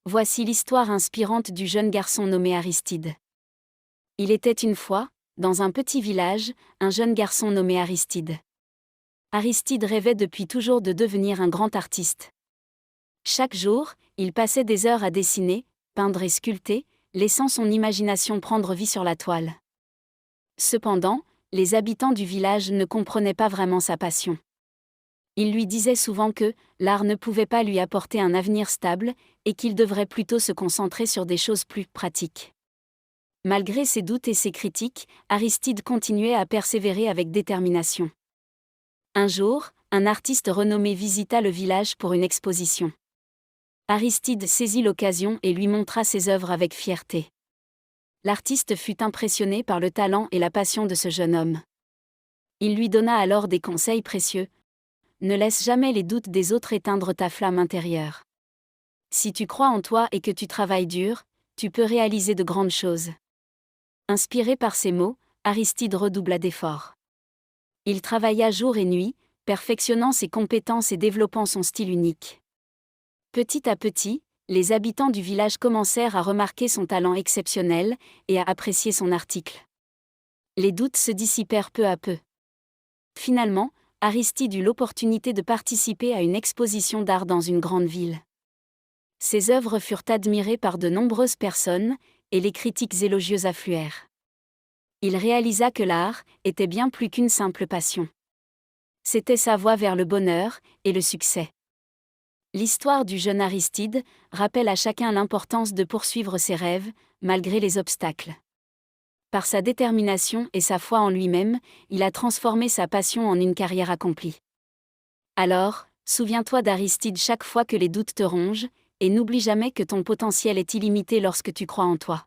Voici l'histoire inspirante du jeune garçon nommé Aristide. Il était une fois, dans un petit village, un jeune garçon nommé Aristide. Aristide rêvait depuis toujours de devenir un grand artiste. Chaque jour, il passait des heures à dessiner, peindre et sculpter, laissant son imagination prendre vie sur la toile. Cependant, les habitants du village ne comprenaient pas vraiment sa passion. Ils lui disaient souvent que l'art ne pouvait pas lui apporter un avenir stable, et qu'il devrait plutôt se concentrer sur des choses plus pratiques. Malgré ses doutes et ses critiques, Aristide continuait à persévérer avec détermination. Un jour, un artiste renommé visita le village pour une exposition. Aristide saisit l'occasion et lui montra ses œuvres avec fierté. L'artiste fut impressionné par le talent et la passion de ce jeune homme. Il lui donna alors des conseils précieux. Ne laisse jamais les doutes des autres éteindre ta flamme intérieure. Si tu crois en toi et que tu travailles dur, tu peux réaliser de grandes choses. Inspiré par ces mots, Aristide redoubla d'efforts. Il travailla jour et nuit, perfectionnant ses compétences et développant son style unique. Petit à petit, les habitants du village commencèrent à remarquer son talent exceptionnel et à apprécier son article. Les doutes se dissipèrent peu à peu. Finalement, Aristide eut l'opportunité de participer à une exposition d'art dans une grande ville. Ses œuvres furent admirées par de nombreuses personnes, et les critiques élogieuses affluèrent. Il réalisa que l'art était bien plus qu'une simple passion. C'était sa voie vers le bonheur et le succès. L'histoire du jeune Aristide rappelle à chacun l'importance de poursuivre ses rêves, malgré les obstacles. Par sa détermination et sa foi en lui-même, il a transformé sa passion en une carrière accomplie. Alors, souviens-toi d'Aristide chaque fois que les doutes te rongent, et n'oublie jamais que ton potentiel est illimité lorsque tu crois en toi.